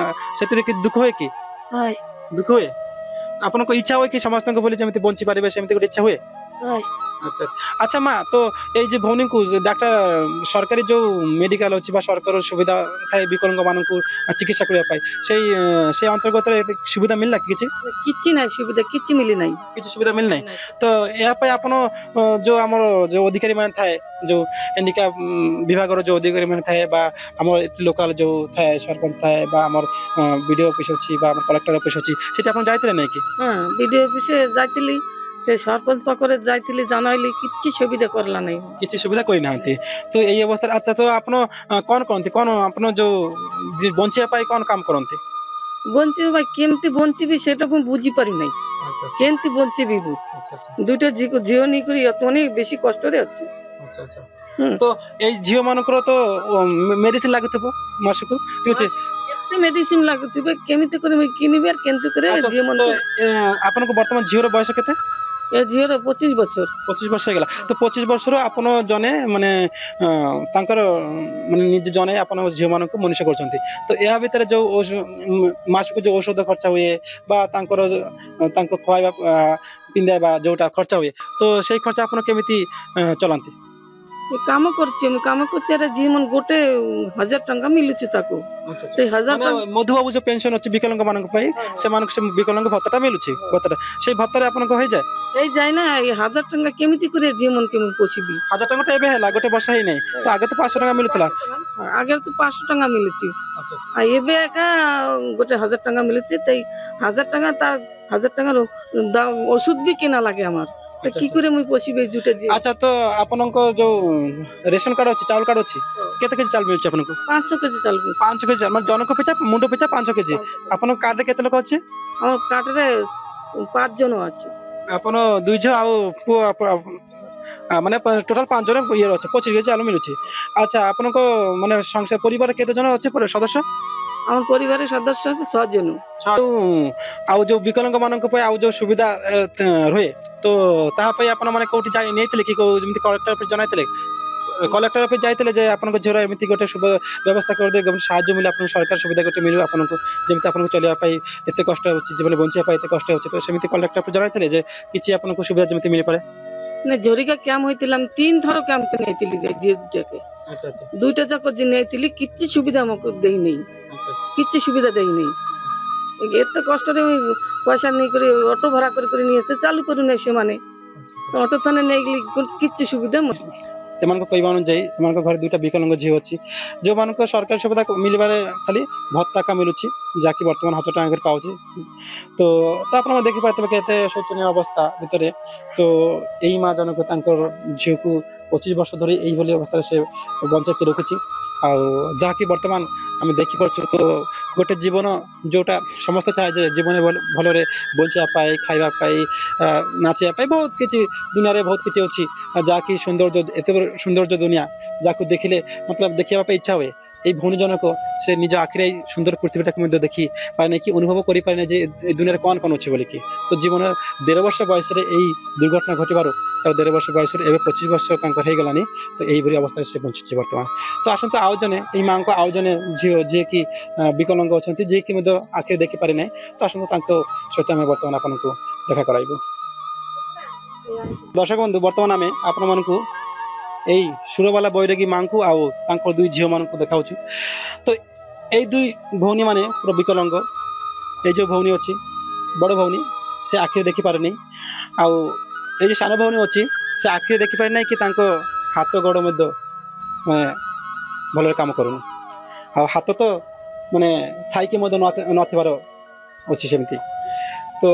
ସେଥିରେ କି ଦୁଃଖ ହୁଏ କି? হয়, ଦୁଃଖ ହୁଏ? ଆପଣଙ୍କ ଇଚ୍ଛା ହୁଏ କି ସମସ୍ତଙ୍କ ଭଳି ଯେମିତି ବଞ୍ଚି ପାରିବେ, ସେମିତି ଗୋଟେ ଇଚ୍ଛା ହୁଏ? হয়। ଆଚ୍ଛା ଆଚ୍ଛା। ଆଚ୍ଛା ମା, ତ ଏଇ যে ଭଉଣୀଙ୍କୁ ଡାକ୍ତର ସରକାରୀ ଯୋଉ ମେଡିକାଲ ଅଛି ବା ସରକାର ସୁବିଧା ଥାଏ ବିକଳାଙ୍ଗମାନଙ୍କୁ ଚିକିତ୍ସା କରିବା ପାଇଁ, ସେଇ ଅନ୍ତର୍ଗତରେ ସୁବିଧା ମିଳିଲା କି କିଛି? କିଛି ନାହିଁ ସୁବିଧା, କିଛି ମିଳି ନାହିଁ। କିଛି ସୁବିଧା ମିଳିନାହିଁ। ତ ଏହା ପାଇଁ ଆପଣ ଯୋଉ ଆମର ଯୋଉ ଅଧିକାରୀ ମାନେ ଥାଏ, ଯୋଉ ଏନିକା ବିଭାଗର ଯୋଉ ଅଧିକାରୀ ମାନେ ଥାଏ, ବା ଆମର ଲୋକାଲ ଯୋଉ ଥାଏ ସରପଞ୍ଚ ଥାଏ, ବା ଆମର ବିଡିଓ ଅଫିସ ଅଛି, ବା ଆମର କଲେକ୍ଟର ଅଫିସ ଅଛି, ସେଠି ଆପଣ ଯାଇଥିଲେ ନାଇଁ କି? ହଁ, ବିଡିଓ ଅଫିସে ଯାଇଥିଲି, ସେ ସରପଞ୍ଚ ପାଖରେ ଯାଇଥିଲି, ଜଣାଇଲି, କିଛି ସୁବିଧା କରିଲା ନାହିଁ। କିଛି ସୁବିଧା କରିନାହାନ୍ତି। ତ ଏଇ ଅବସ୍ଥାରେ ଆଚ୍ଛା, ତ ଆପଣ କ'ଣ କରନ୍ତି? କ'ଣ ଆପଣ ଯୋଉ ବଞ୍ଚିବା ପାଇଁ କ'ଣ କାମ କରନ୍ତି? ବଞ୍ଚିବ ଭାଇ, କେମିତି ବଞ୍ଚିବି ସେଟା ମୁଁ ବୁଝିପାରି ନାହିଁ। ଆଚ୍ଛା କେମିତି ବଞ୍ଚିବି ମୁଁ? ଆଚ୍ଛା ଆଚ୍ଛା ଦୁଇଟା ଝିଅ ନେଇକରି ଅନେକ ବେଶୀ କଷ୍ଟରେ ଅଛି। ଆଚ୍ଛା ଆଚ୍ଛା। ହୁଁ। ତ ଏଇ ଝିଅ ମାନଙ୍କର ତ ମେଡିସିନ ଲାଗୁଥିବ ମାସକୁ, ଠିକ ଅଛି? କେତେ ମେଡିସିନ ଲାଗୁଥିବେ, କେମିତି କରି ମୁଁ କିଣିବି ଆଉ କେମିତି କରି ଆଚ୍ଛା, ଝିଅ ତ ମାନଙ୍କୁ। ଆପଣଙ୍କ ବର୍ତ୍ତମାନ ଝିଅର ବୟସ କେତେ? ଏ ଝିଅର 25 ବର୍ଷ। 25 ବର୍ଷ ହେଇଗଲା। ତ 25 ବର୍ଷରୁ ଆପଣ ଜଣେ ମାନେ ତାଙ୍କର ମାନେ ନିଜେ ଜଣେ ଆପଣ ଝିଅମାନଙ୍କୁ ମନୁଷ୍ୟ କରୁଛନ୍ତି। ତ ଏହା ଭିତରେ ଯୋଉ ମାସକୁ ଯୋଉ ଔଷଧ ଖର୍ଚ୍ଚ ହୁଏ, ବା ତାଙ୍କର ତାଙ୍କ ଖୁଆଇବା ପିନ୍ଧାଇବା ଯୋଉଟା ଖର୍ଚ୍ଚ ହୁଏ, ତ ସେଇ ଖର୍ଚ୍ଚ ଆପଣ କେମିତି ଚଲାନ୍ତି? କାମ କରୁଛି, ମୁଁ କାମ କରୁଛି, ଆରେ ଝିଅ ମାନେ ଗୋଟେ 1000 ଟଙ୍କା ମିଳୁଛି ତାକୁ। ସେଇ 1000 ମାନେ ଟଙ୍କା ମଧୁବାବୁ ଯୋଉ ପେନସନ ଅଛି ବିକଳାଙ୍ଗ ମାନଙ୍କ ପାଇଁ, ସେମାନଙ୍କୁ ସେ ବିକଳାଙ୍ଗ ଭତ୍ତାଟା ମିଳୁଛି। ଭତ୍ତାଟା ସେଇ ଭତ୍ତାରେ ଆପଣଙ୍କ ହେଇଯାଏ? ହେଇଯାଏ ନା। ଏଇ 1000 ଟଙ୍କା କେମିତି କରି ଝିଅ ମାନଙ୍କୁ ମୁଁ ପୋଷିବି? 1000 ଟଙ୍କା ଟା ଏବେ ହେଲା, ଗୋଟେ ବର୍ଷ ହେଇନାହିଁ ତ। ଆଗେ ତ 500 ଟଙ୍କା ମିଳୁଥିଲା। ଆଗରେ ତ 500 ଟଙ୍କା ମିଳୁଛି, ଆଉ ଏବେ ଏକା ଗୋଟେ 1000 ଟଙ୍କା ମିଳୁଛି। ତ 1000 ଟଙ୍କା, ତା 1000 ଟଙ୍କାର ওষুধ ବି কিনা লাগে আমার। কি করে মুই পশিবে দুটা ঝিও? আচ্ছা, তো ଆପଣଙ୍କ ଯୋଉ ରେସନ କାର୍ଡ ଅଛି, ଚାଉଳ କାର୍ଡ ଅଛି, କେତେ କେଜି ଚାଉଳ ମିଳୁଛି ଆପଣଙ୍କୁ? 500 কেজি চাল। 5 କେଜି, ମାନେ ଜଣଙ୍କ ପିଛା ମୁଣ୍ଡ ପିଛା 5 କେଜି। ଆପଣଙ୍କ କାର୍ଡରେ କେତେ ଲୋକ ଅଛି? আমার কার্ডরে 5 জন আছে। ଆପଣ 2 ଝିଅ ଆଉ ପୁଅ, ମାନେ ଟୋଟାଲ 5 ଜଣ ଇଏ ଅଛି, 25 କେଜି ଚାଉଳ ମିଳୁଛି। ଆଚ୍ଛା, ଆପଣଙ୍କ ମାନେ ପରିବାର କେତେ ଜଣ ଅଛି ସଦସ୍ୟ? আমার পরিবারের সদস্য আছে 6 জন। ଆଉ ଯୋଉ ବିକଳାଙ୍ଗ ମାନଙ୍କ ପାଇଁ ଆଉ ଯୋଉ ସୁବିଧା ରୁହେ, ତ ତାହା ପାଇଁ ଆପଣ ମାନେ କୋଉଠି ଯାଇ ନେଇଥିଲେ କି? କୋଉ ଯେମିତି କଲେକ୍ଟର ଅଫିସ ଜଣାଇଥିଲେ? କଲେକ୍ଟର ଅଫିସ ଯାଇଥିଲେ ଯେ ଆପଣଙ୍କ ଝିଅର ଏମିତି ଗୋଟେ ବ୍ୟବସ୍ଥା କରିଦେବେ, ସାହାଯ୍ୟ ମିଳିବ ଆପଣଙ୍କୁ, ସରକାର ସୁବିଧା ଗୋଟେ ମିଳିବ ଆପଣଙ୍କୁ, ଯେମିତି ଆପଣଙ୍କୁ ଚଳିବା ପାଇଁ ଏତେ କଷ୍ଟ ହେଉଛି, ଜୀବନ ବଞ୍ଚିବା ପାଇଁ ଏତେ କଷ୍ଟ ହେଉଛି, ତ ସେମିତି କଲେକ୍ଟର ଅଫିସ ଜଣାଇଥିଲେ ଯେ କିଛି ଆପଣଙ୍କୁ ସୁବିଧା ଯେମିତି ମିଳିପାରେ? না, জরিকা ক্যাম্প হইতিলাম, 3 থর ক্যাম্প নেইতিলি ঝিও দুটাকে। আচ্ছা আচ্ছা দুইটা যাক যে নেইতিলি, কিচ্ছি সুবিধা আমাকে দেই নেই, আচ্ছা আচ্ছা। কিচ্ছি সুবিধা দেই নেই। ଏତେ କଷ୍ଟରେ ପଇସା ନେଇକରି ଅଟୋ ଭଡ଼ା କରି ନିଏ ଚାଲୁ କରୁନାହିଁ ସେମାନେ ଅଟୋ ଥାନେ ନେଇକି କିଛି ସୁବିଧା ଏମାନଙ୍କ କହିବା ଅନୁଯାୟୀ ଏମାନଙ୍କ ଘରେ ଦୁଇଟା ବିକଳାଙ୍ଗ ଝିଅ ଅଛି ଯେଉଁମାନଙ୍କ ସରକାରୀ ସୁବିଧା ମିଳିବାରେ ଖାଲି ଭତ୍ତା ଏକା ମିଳୁଛି ଯାହାକି ବର୍ତ୍ତମାନ 1,000 ଟଙ୍କା କରି ପାଉଛି ତ ଆପଣ ଦେଖିପାରୁଥିବେ କେତେ ଶୋଚନୀୟ ଅବସ୍ଥା ଭିତରେ ତ ଏଇ ମା ଜଣକ ତାଙ୍କର ଝିଅକୁ 25 ବର୍ଷ ଧରି ଏଇଭଳି ଅବସ୍ଥାରେ ସେ ବଞ୍ଚାଇକି ରଖିଛି ଆଉ ଯାହାକି ବର୍ତ୍ତମାନ ଆମେ ଦେଖିପାରୁଛୁ ତ ଗୋଟେ ଜୀବନ ଯେଉଁଟା ସମସ୍ତେ ଚାହେଁ ଯେ ଜୀବନ ଭଲରେ ବଞ୍ଚିବା ପାଇଁ ଖାଇବା ପାଇଁ ନାଚିବା ପାଇଁ ବହୁତ କିଛି ଦୁନିଆରେ ବହୁତ କିଛି ଅଛି ଯାହାକି ସୌନ୍ଦର୍ଯ୍ୟ ଏତେ ସୌନ୍ଦର୍ଯ୍ୟ ଦୁନିଆ ଯାହାକୁ ଦେଖିଲେ ମତଲବ ଦେଖିବା ପାଇଁ ଇଚ୍ଛା ହୁଏ এই ভଉଣୀ ଜଣକ ସେ ନିଜ ଆଖିରେ ଏଇ ସୁନ୍ଦର ପୃଥିବୀଟାକୁ ମଧ୍ୟ ଦେଖି ପାରେନି କି ଅନୁଭବ କରିପାରେନି ଯେ ଏ ଦୁନିଆରେ କ'ଣ କ'ଣ ଅଛି ବୋଲିକି ତ ଜୀବନ 1.5 ବର୍ଷ ବୟସରେ ଏଇ ଦୁର୍ଘଟଣା ଘଟିବାରୁ ତାର 1.5 ବର୍ଷ ବୟସରେ ଏବେ 25 ବର୍ଷ ତାଙ୍କର ହେଇଗଲାନି ତ ଏଇଭଳି ଅବସ୍ଥାରେ ସେ ବଞ୍ଚିଛି ବର୍ତ୍ତମାନ ତ ଆସନ୍ତୁ ଆଉ ଜଣେ ଏଇ ମାଆଙ୍କ ଆଉ ଜଣେ ଝିଅ ଯିଏକି ବିକଳାଙ୍ଗ ଅଛନ୍ତି ଯିଏକି ମଧ୍ୟ ଆଖିରେ ଦେଖିପାରେ ନାହିଁ ତ ଆସନ୍ତୁ ତାଙ୍କ ସହିତ ଆମେ ବର୍ତ୍ତମାନ ଆପଣଙ୍କୁ ଦେଖା କରାଇବୁ ଦର୍ଶକ ବନ୍ଧୁ ବର୍ତ୍ତମାନ ଆମେ ଆପଣମାନଙ୍କୁ এই সুরবালা বৈরাগী মাଙ୍କୁ ଆଉ ତାଙ୍କ ଦୁଇ ଝିଅମାନଙ୍କୁ ଦେଖାଉଛୁ ତ এই ଦୁଇ ଭଉଣୀ ମାନେ ପୁରା ବିକଳାଙ୍ଗ এই ଯେଉଁ ଭଉଣୀ ଅଛି ବଡ଼ ଭଉଣୀ ସେ ଆଖିରେ ଦେଖିପାରେନି ଆଉ এই ଯେଉଁ ସାନ ଭଉଣୀ ଅଛି ସେ ଆଖିରେ ଦେଖିପାରେ ନାହିଁ କି ତାଙ୍କ ହାତ ଗୋଡ଼ ମଧ୍ୟ ମାନେ ଭଲରେ କାମ କରୁନି ଆଉ ହାତ ତ ମାନେ ଥାଇକି ମଧ୍ୟ ନଥିବାର ଅଛି ସେମିତି ତ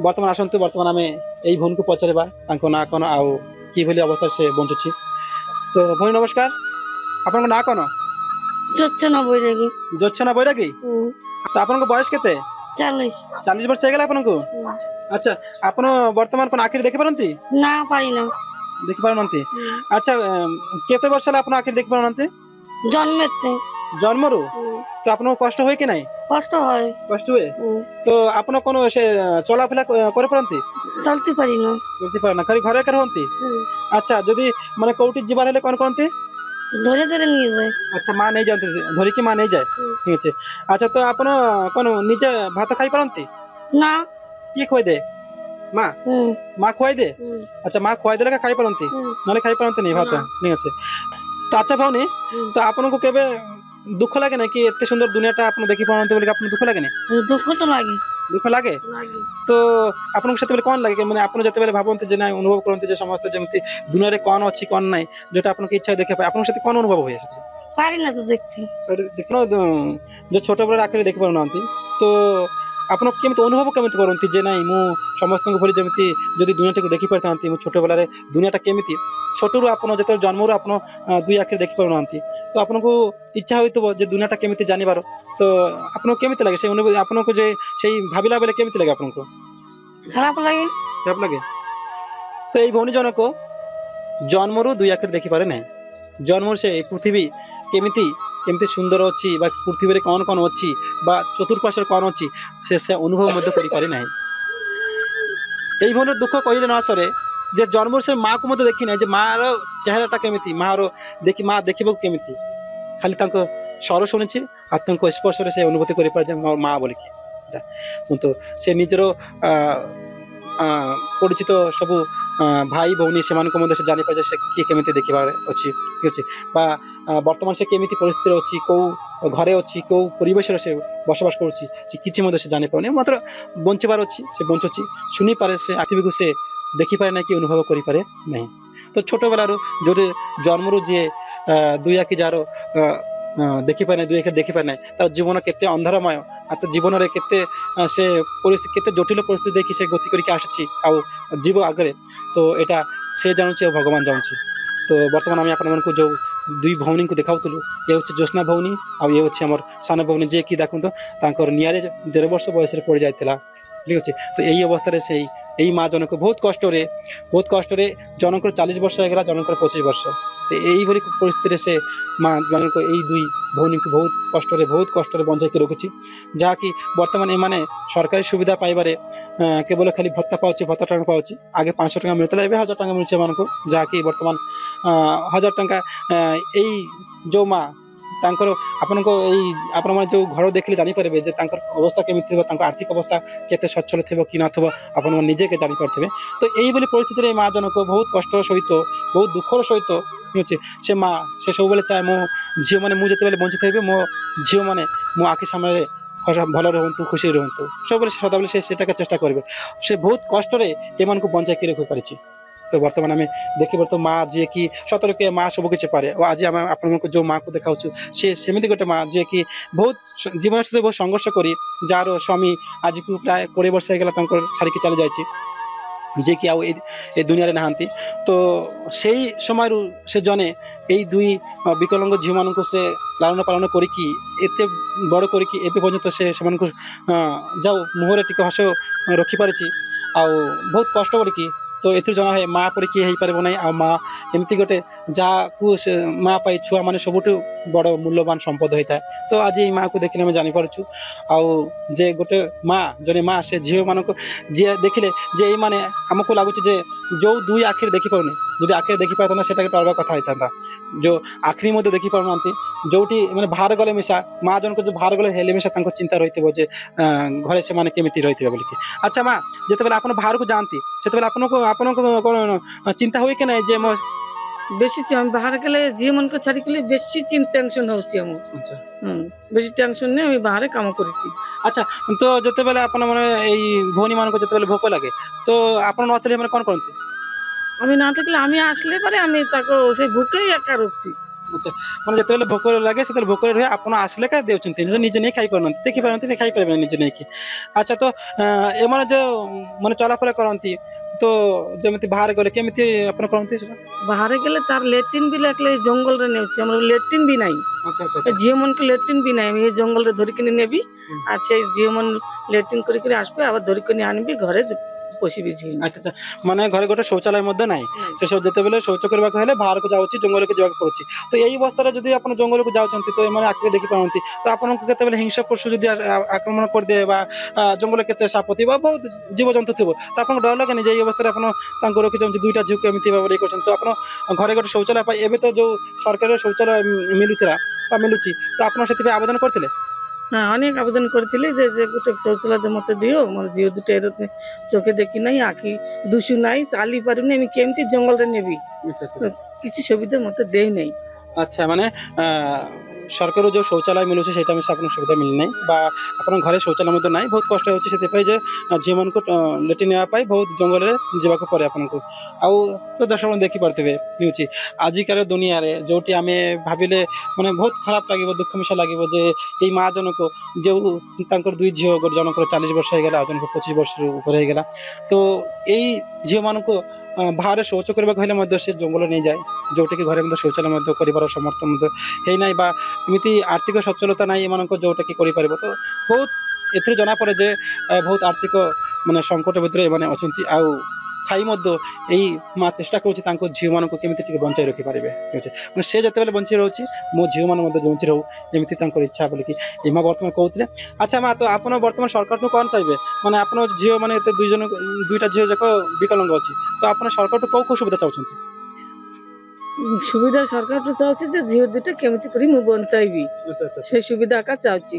ବର୍ତ୍ତମାନ ଆସନ୍ତୁ ବର୍ତ୍ତମାନ ଆମେ এই ଭଉଣୀକୁ ପଚାରିବା ତାଙ୍କ ନାଁ କ'ଣ ଆଉ କିଭଳି ଅବସ୍ଥାରେ ସେ ବଞ୍ଚୁଛି তো ভଉଣୀ নমস্কার আপনার না কোন যোচ্ছনা বৈরাগী যোচ্ছনা বৈরাগী তো আপনার বয়স কেতে 40 ବର୍ଷ ହେଇଗଲା ଆପଣଙ୍କୁ আচ্ছা ଆପଣ ବର୍ତ୍ତମାନ কোন আখিরে দেখি পারନ୍ତି না পারি না দেখি পারନ୍ତି আচ্ছা কেতে ବର୍ଷ ହେଲା ଆପଣ আখিরে দেখি পারନ୍ତି জন্মেতে জন্মରୁ তো আপনার কষ্ট হয় কি নাই কষ্ট হয় তো ଆପଣ কোন সে চলাফেরা করে পারନ୍ତି চলতে পারি না খালি ঘরে একা ରୁହନ୍ତି আচ্ছা যদি মানে কোউটি ଯିବାର ହେଲେ কোন করନ୍ତି ধরে ধরে নিয়ে যায় আচ্ছা মা নেই যাতে ধরিকি মা নেই যায় ঠিক আছে আচ্ছা তো ଆପଣ কোন নিজে ভাত খাই পারନ୍ତି না কি খুয়াই দে মা মা খুয়াই দে আচ্ছা মা খুয়াই দেলে খাই পারନ୍ତି নলে খাই পারନ୍ତି নি ভাত ঠিক আছে তো আচ্ছা ভଉଣୀ তো ଆପଣଙ୍କୁ কেবে দুঃখ লাগে না কি এত সুন্দর দুনিয়াটা আপনি দেখি পারନ୍ତି বলি আপনার দুঃখ লাগে না দুঃখ তো লাগে দুঃখ লাগে তো আপনার সেতবে কোন লাগে মানে আপনি যেতবে ভাবନ୍ତି যে না অনুভব করନ୍ତି যে সমস্ত যেমতি দুনিয়ারে কোন ଅଛି কোন নাই যেটা আপনাকে ইচ্ছা দেখে পায় আপনার সাথে কোন অনুভব হয় সেটা পারি না তো দেখতে দেখুন যে ছোট বেলার আখরে দেখি পারুনাহাନ୍ତି তো ଆପଣ କେମିତି ଅନୁଭବ କେମିତି କରନ୍ତି ଯେ ନାଇଁ ମୁଁ ସମସ୍ତଙ୍କ ଭଳି ଯେମିତି ଯଦି ଦୁନିଆଟାକୁ ଦେଖିପାରିଥାନ୍ତି ମୁଁ ଛୋଟବେଳାରେ ଦୁନିଆଟା କେମିତି ଛୋଟରୁ ଆପଣ ଯେତେବେଳେ ଜନ୍ମରୁ ଆପଣ ଦୁଇ ଆଖିରେ ଦେଖିପାରୁନାହାନ୍ତି ତ ଆପଣଙ୍କୁ ଇଚ୍ଛା ହୋଇଥିବ ଯେ ଦୁନିଆଟା କେମିତି ଜାଣିବାର ତ ଆପଣଙ୍କୁ କେମିତି ଲାଗେ ସେଇ ଅନୁଭୂତି ଆପଣଙ୍କୁ ଯେ ସେଇ ଭାବିଲା ବେଳେ କେମିତି ଲାଗେ ଆପଣଙ୍କୁ খারাপ লাগে ତ ଏଇ ଭଉଣୀ ଜଣକ ଜନ୍ମରୁ ଦୁଇ ଆଖିରେ ଦେଖିପାରେ ନାହିଁ ଜନ୍ମରୁ ସେ ପୃଥିବୀ କେମିତି କେମିତି ସୁନ୍ଦର ଅଛି ବା ପୃଥିବୀରେ କ'ଣ କ'ଣ ଅଛି ବା ଚତୁର୍ପାର୍ଶ୍ୱରେ କ'ଣ ଅଛି ସେ ଅନୁଭବ ମଧ୍ୟ କରିପାରେ ନାହିଁ এই ଭଉଣୀର ଦୁଃଖ କହିଲେ ନ ସରେ ଯେ ଜନ୍ମରୁ ସେ ମାଆକୁ ମଧ୍ୟ ଦେଖି ନାହିଁ ଯେ ମାଆର ଚେହେରାଟା କେମିତି ମାଆର ମା ଦେଖିବାକୁ କେମିତି ଖାଲି ତାଙ୍କ ସ୍ୱର ଶୁଣିଛି ଆଉ ତାଙ୍କ ସ୍ପର୍ଶରେ ସେ ଅନୁଭୂତି କରିପାରେ ଯେ ମୋ ମା ବୋଲିକି କିନ୍ତୁ ସେ ନିଜର ପରିଚିତ ସବୁ ଭାଇ ଭଉଣୀ ସେମାନଙ୍କୁ ମଧ୍ୟ ସେ ଜାଣିପାରେ ଯେ ସେ କିଏ କେମିତି ଦେଖିବାର ଅଛି ଠିକ୍ ଅଛି ବା ବର୍ତ୍ତମାନ ସେ କେମିତି ପରିସ୍ଥିତିରେ ଅଛି କେଉଁ ଘରେ ଅଛି କେଉଁ ପରିବେଶରେ ସେ ବସବାସ କରୁଛି ସେ କିଛି ମଧ୍ୟ ସେ ଜାଣିପାରୁନି ମାତ୍ର ବଞ୍ଚିବାର ଅଛି ସେ ବଞ୍ଚୁଛି ଶୁଣିପାରେ ସେ ଆଖିକୁ ସେ ଦେଖିପାରେ ନାହିଁ କି ଅନୁଭବ କରିପାରେ ନାହିଁ ତ ଛୋଟବେଳାରୁ ଯେଉଁଠି ଜନ୍ମରୁ ଯିଏ ଦୁଇ ଆଖି ଯାହାର ଦେଖିପାରେ ନାହିଁ ଦୁଇ ଆଖିରେ ଦେଖିପାରେ ନାହିଁ ତାର ଜୀବନ କେତେ ଅନ୍ଧାରମୟ ଆଉ ତା ଜୀବନରେ କେତେ ସେ ପରିସ୍ଥିତି କେତେ ଜଟିଳ ପରିସ୍ଥିତି ଦେଖି ସେ ଗତି କରିକି ଆସିଛି ଆଉ ଯିବ ଆଗରେ ତ ଏଇଟା ସେ ଜାଣୁଛି ଆଉ ଭଗବାନ ଜାଣୁଛି ତ ବର୍ତ୍ତମାନ ଆମେ ଆପଣମାନଙ୍କୁ ଯେଉଁ ଦୁଇ ଭଉଣୀଙ୍କୁ ଦେଖାଉଥିଲୁ ଇଏ ହେଉଛି ଜ୍ୟୋତ୍ସ୍ନା ଭଉଣୀ ଆଉ ଇଏ ହେଉଛି ଆମର ସାନ ଭଉଣୀ ଯିଏକି ଦେଖନ୍ତୁ ତାଙ୍କର ନିଆଁରେ 1.5 ବର୍ଷ ବୟସରେ ପଡ଼ିଯାଇଥିଲା ଠିକ୍ ଅଛି ତ ଏଇ ଅବସ୍ଥାରେ ସେଇ ଏଇ ମା ଜଣକ ବହୁତ କଷ୍ଟରେ ଜଣଙ୍କର 40 ବର୍ଷ ହେଇଗଲା ଜଣଙ୍କର 25 ବର୍ଷ ତ এইଭଳି ପରିସ୍ଥିତିରେ ସେ ମା ଜଣକ ଏଇ ଦୁଇ ଭଉଣୀଙ୍କୁ ବହୁତ କଷ୍ଟରେ ବଞ୍ଚାଇକି ରଖିଛି ଯାହାକି ବର୍ତ୍ତମାନ ଏମାନେ ସରକାରୀ ସୁବିଧା ପାଇବାରେ କେବଳ ଖାଲି ଭତ୍ତା ଟଙ୍କା ପାଉଛି ଆଗେ 500 ଟଙ୍କା ମିଳୁଥିଲା ଏବେ 1000 ଟଙ୍କା ମିଳୁଛି ଏମାନଙ୍କୁ ଯାହାକି ବର୍ତ୍ତମାନ 1000 ଟଙ୍କା ଏଇ ଯେଉଁ ମା ତାଙ୍କର ଆପଣଙ୍କ ଏଇ ଆପଣମାନେ ଯେଉଁ ଘର ଦେଖିଲେ ଜାଣିପାରିବେ ଯେ ତାଙ୍କର ଅବସ୍ଥା କେମିତି ଥିବ ତାଙ୍କ ଆର୍ଥିକ ଅବସ୍ଥା କେତେ ସଚ୍ଛଳ ଥିବ କି ନଥିବ ଆପଣମାନେ ନିଜେ ଜାଣିପାରୁଥିବେ ତ ଏଇଭଳି ପରିସ୍ଥିତିରେ ମା ଜଣକ ବହୁତ କଷ୍ଟର ସହିତ ବହୁତ ଦୁଃଖର ସହିତ ଅଛି ସେ ମା ସେ ସବୁବେଳେ ଚାହେଁ ମୋ ଝିଅମାନେ ମୁଁ ଯେତେବେଳେ ବଞ୍ଚିଥିବି ମୋ ଝିଅମାନେ ମୋ ଆଖି ସାମ୍ନାରେ ଭଲ ରୁହନ୍ତୁ, ଖୁସି ରୁହନ୍ତୁ, ସବୁବେଳେ ସଦାବେଳେ ସେ ସେଟାকে ଚେଷ୍ଟା କରିବେ। ସେ ବହୁତ କଷ୍ଟରେ ଏମାନଙ୍କୁ ବଞ୍ଚାଇକି ରଖିପାରିଛି। ତ ବର୍ତ୍ତମାନ ଆମେ ଦେଖିବା ତ ମା ଯିଏକି ସତରେ କି ମା ସବୁ କିଛି ପାରେ, ଓ ଆଜି ଆମେ ଆପଣଙ୍କୁ ଯେଉଁ ମାଆକୁ ଦେଖାଉଛୁ ସେ ସେମିତି ଗୋଟେ ମା ଯିଏକି ବହୁତ ଜୀବନ ସହିତ ବହୁତ ସଂଘର୍ଷ କରି ଯାହାର ସ୍ୱାମୀ ଆଜିକୁ ପ୍ରାୟ 20 ବର୍ଷ ହେଇଗଲା ତାଙ୍କର ଛାଡ଼ିକି ଚାଲି ଯାଇଛି, ଯିଏକି ଆଉ ଏ ଦୁନିଆରେ ନାହାନ୍ତି। ତ ସେଇ ସମୟରୁ ସେ ଜଣେ ଏଇ ଦୁଇ ବିକଳାଙ୍ଗ ଝିଅମାନଙ୍କୁ ସେ ଲାଳନ ପାଳନ କରିକି ଏତେ ବଡ଼ କରିକି ଏବେ ପର୍ଯ୍ୟନ୍ତ ସେମାନଙ୍କୁ ଯାଉ ମୁହଁରେ ଟିକେ ହସ ରଖିପାରିଛି, ଆଉ ବହୁତ କଷ୍ଟ କରିକି। ତ ଏଥିରୁ ଜଣା ହୁଏ ମା ପରି କିଏ ହେଇପାରିବ ନାହିଁ, ଆଉ ମା ଏମିତି ଗୋଟେ ଯାହାକୁ ସେ ମା ପାଇଁ ଛୁଆମାନେ ସବୁଠୁ ବଡ଼ ମୂଲ୍ୟବାନ ସମ୍ପଦ ହୋଇଥାଏ। ତ ଆଜି ଏଇ ମାଆକୁ ଦେଖିଲେ ଆମେ ଜାଣିପାରୁଛୁ ଆଉ ଯେ ଗୋଟେ ମା ଜଣେ ମା ସେ ଝିଅମାନଙ୍କୁ ଯିଏ ଦେଖିଲେ ଯେ ଏଇମାନେ ଆମକୁ ଲାଗୁଛି ଯେ ଯେଉଁ ଦୁଇ ଆଖିରେ ଦେଖିପାରୁନି, ଯଦି ଆଖିରେ ଦେଖିପାରିଥାନ୍ତା ସେଟାকে ଅଲଗା କଥା ହେଇଥାନ୍ତା। ଯେଉଁ ଆଖିରେ ମଧ୍ୟ ଦେଖିପାରୁନାହାନ୍ତି, ଯେଉଁଠି ମାନେ ବାହାର ଗଲେ ମିଶା ମା ଜଣକ ଯେଉଁ ବାହାର ଗଲେ ହେଲେ ମିଶା ତାଙ୍କ ଚିନ୍ତା ରହିଥିବ ଯେ ଘରେ ସେମାନେ କେମିତି ରହିଥିବେ ବୋଲିକି। ଆଚ୍ଛା ମା, ଯେତେବେଳେ ଆପଣ ବାହାରକୁ ଯାଆନ୍ତି ସେତେବେଳେ ଆପଣଙ୍କୁ କ'ଣ ଚିନ୍ତା ହୁଏ କି ନାହିଁ ଯେ ମୋ ବେଶୀ ବାହାରେ ଗଲେ ଝିଅ ମାନଙ୍କ ଛାଡ଼ିକଲେ ବେଶୀ ଟେନସନ୍ ହେଉଛି ଆମ। ବେଶୀ ଟେନସନ୍ ନେଇ আমি ବାହାରେ କାମ କରିଛି। ଆଚ୍ଛା, ତ ଯେତେବେଳେ ଆପଣ ମାନେ ଏଇ ଭଉଣୀମାନଙ୍କୁ ଯେତେବେଳେ ଭୋକ ଲାଗେ ତ ଆପଣ ନଥିଲେ ମାନେ କ'ଣ କରନ୍ତି? আমি না থাকলে আমি আসলে পারে আমি তাকে সেই ভুকেই একা রুখছি। ଆଚ୍ଛା, ମାନେ ଯେତେବେଳେ ଭୋକ ଲାଗେ ସେତେବେଳେ ଭୋକରେ ରହେ, ଆପଣ ଆସିଲେ କା ଦେଉଛନ୍ତି, ନିଜେ ନେଇ ଖାଇପାରୁନାହାନ୍ତି, ଦେଖିପାରନ୍ତି ଖାଇପାରିବେନି ନିଜେ ନେଇକି। ଆଚ୍ଛା, ତ ଏମାନେ ଯେଉଁ ମାନେ ଚଲାଫେରା କରନ୍ତି ତ ଯେମିତି ବାହାରେ ଗଲେ କେମିତି ଆପଣ କରନ୍ତି ସେଟା? ବାହାରେ গেলে তার লেট্রিন বি লাগলে জঙ্গলরে নেଉଛି, ଆମର ଲେଟ୍ରିନ୍ ବି ନାହିଁ। ଆଚ୍ଛା ଆଚ୍ଛା ଆଚ୍ଛା। ଝିଅ ମାନଙ୍କୁ ଲେଟ୍ରିନ୍ ବି ନାହିଁ, আমি ଏ ଜଙ୍ଗଲରେ ଧରିକିନି ନେବି। আর সেই ଝିଅ ମାନେ ଲେଟ୍ରିନ୍ କରିକିରି আসবে, আবার ଧରିକିନି ଆଣିବି ଘରେ ପୋଷିବି ଝିଅ। ଆଚ୍ଛା ଆଚ୍ଛା, ମାନେ ଘରେ ଗୋଟେ ଶୌଚାଳୟ ମଧ୍ୟ ନାହିଁ। ସେସବୁ ଯେତେବେଳେ ଶୌଚ କରିବାକୁ ହେଲେ ବାହାରକୁ ଯାଉଛି, ଜଙ୍ଗଲକୁ ଯିବାକୁ ପଡୁଛି। ତ ଏଇ ଅବସ୍ଥାରେ ଯଦି ଆପଣ ଜଙ୍ଗଲକୁ ଯାଉଛନ୍ତି ତ ଏମାନେ ଆଖିରେ ଦେଖିପାରନ୍ତି, ତ ଆପଣଙ୍କୁ କେତେବେଳେ ହିଂସ୍ର ପଶୁ ଯଦି ଆକ୍ରମଣ କରିଦିଏ ବା ଜଙ୍ଗଲରେ କେତେ ସାପ ଥିବ, ବହୁତ ଜୀବଜନ୍ତୁ ଥିବ, ତ ଆପଣଙ୍କୁ ଡର ଲାଗେନି ଯେ ଏଇ ଅବସ୍ଥାରେ ଆପଣ ତାଙ୍କୁ ରଖିଛନ୍ତି ଦୁଇଟା ଝିଅକୁ ଏମିତି ଭାବରେ ଇଏ କରୁଛନ୍ତି, ତ ଆପଣ ଘରେ ଗୋଟେ ଶୌଚାଳୟ ପାଇଁ ଏବେ ତ ଯେଉଁ ସରକାରୀ ଶୌଚାଳୟ ମିଳୁଥିଲା ବା ମିଳୁଛି, ତ ଆପଣ ସେଥିପାଇଁ ଆବେଦନ କରିଥିଲେ? হ্যাঁ, অনেক আবেদন করেছিলি যে যে ଗୋଟେ শৌচালয় মতে দিও, ମୋର ଝିଅ দুটো এরকম চোখে দেখি নাই, আখি দুশু নাই, চালি পারিনি, আমি কেমতি জঙ্গলরে নেবি, ଆଚ୍ଛା ଆଚ୍ଛା। তো କିଛି ସୁବିଧା ମତେ ଦେଇ ନାହିଁ। ଆଚ୍ଛା, ମାନେ ସରକାରରୁ ଯେଉଁ ଶୌଚାଳୟ ମିଳୁଛି ସେଇଟା ବି ଆପଣଙ୍କୁ ସୁବିଧା ମିଳିନାହିଁ, ବା ଆପଣଙ୍କ ଘରେ ଶୌଚାଳୟ ମଧ୍ୟ ନାହିଁ, ବହୁତ କଷ୍ଟ ହେଉଛି ସେଥିପାଇଁ ଯେ ଝିଅମାନଙ୍କୁ ଲେଟ୍ରିନ୍ ନେବା ପାଇଁ ବହୁତ ଜଙ୍ଗଲରେ ଯିବାକୁ ପଡ଼େ ଆପଣଙ୍କୁ। ଆଉ ତ ଦର୍ଶକ ଦେଖିପାରୁଥିବେ ହେଉଛି ଆଜିକାର ଦୁନିଆରେ ଯେଉଁଠି ଆମେ ଭାବିଲେ ମାନେ ବହୁତ ଖରାପ ଲାଗିବ, ଦୁଃଖ ମିଶା ଲାଗିବ ଯେ ଏଇ ମା ଜଣକ ଯେଉଁ ତାଙ୍କର ଦୁଇ ଝିଅ, ଜଣଙ୍କର 40 ବର୍ଷ ହେଇଗଲା ଆଉ ଜଣଙ୍କର 25 ବର୍ଷରୁ ଉପରେ ହେଇଗଲା, ତ ଏଇ ଝିଅମାନଙ୍କୁ ବାହାରେ ଶୌଚ କରିବାକୁ ହେଲେ ମଧ୍ୟ ସେ ଜଙ୍ଗଲ ନେଇଯାଏ, ଯେଉଁଟାକି ଘରେ ମଧ୍ୟ ଶୌଚାଳୟ ମଧ୍ୟ କରିବାର ସମର୍ଥ ମଧ୍ୟ ହେଇନାହିଁ, ବା ଏମିତି ଆର୍ଥିକ ସଚ୍ଛଳତା ନାହିଁ ଏମାନଙ୍କ ଯେଉଁଟାକି କରିପାରିବ। ତ ବହୁତ ଏଥିରୁ ଜଣାପଡ଼େ ଯେ ବହୁତ ଆର୍ଥିକ ମାନେ ସଙ୍କଟ ଭିତରେ ଏମାନେ ଅଛନ୍ତି, ଆଉ ଥାଇ ମଧ୍ୟ ଏଇ ମା ଚେଷ୍ଟା କରୁଛି ତାଙ୍କ ଝିଅମାନଙ୍କୁ କେମିତି ଟିକେ ବଞ୍ଚାଇ ରଖିପାରିବେ। ମାନେ ସେ ଯେତେବେଳେ ବଞ୍ଚି ରହୁଛି ମୋ ଝିଅମାନେ ମଧ୍ୟ ବଞ୍ଚି ରହୁ, ଏମିତି ତାଙ୍କର ଇଚ୍ଛା ବୋଲିକି ଏ ମା ବର୍ତ୍ତମାନ କହୁଥିଲେ। ଆଚ୍ଛା ମା, ତ ଆପଣ ବର୍ତ୍ତମାନ ସରକାରଠୁ କ'ଣ ଚାହିଁବେ? ମାନେ ଆପଣ ଝିଅ ମାନେ ଏତେ ଦୁଇଟା ଝିଅ ଯାକ ବିକଳାଙ୍ଗ ଅଛି, ତ ଆପଣ ସରକାରଠୁ କେଉଁ ସୁବିଧା ଚାହୁଁଛନ୍ତି? ସୁବିଧା ସରକାରଠୁ ଚାହୁଁଛି ଯେ ଝିଅ ଦୁଇଟା କେମିତି କରି ମୁଁ ବଞ୍ଚାଇବି, সেই সুবিধা একা চাচ্ছি।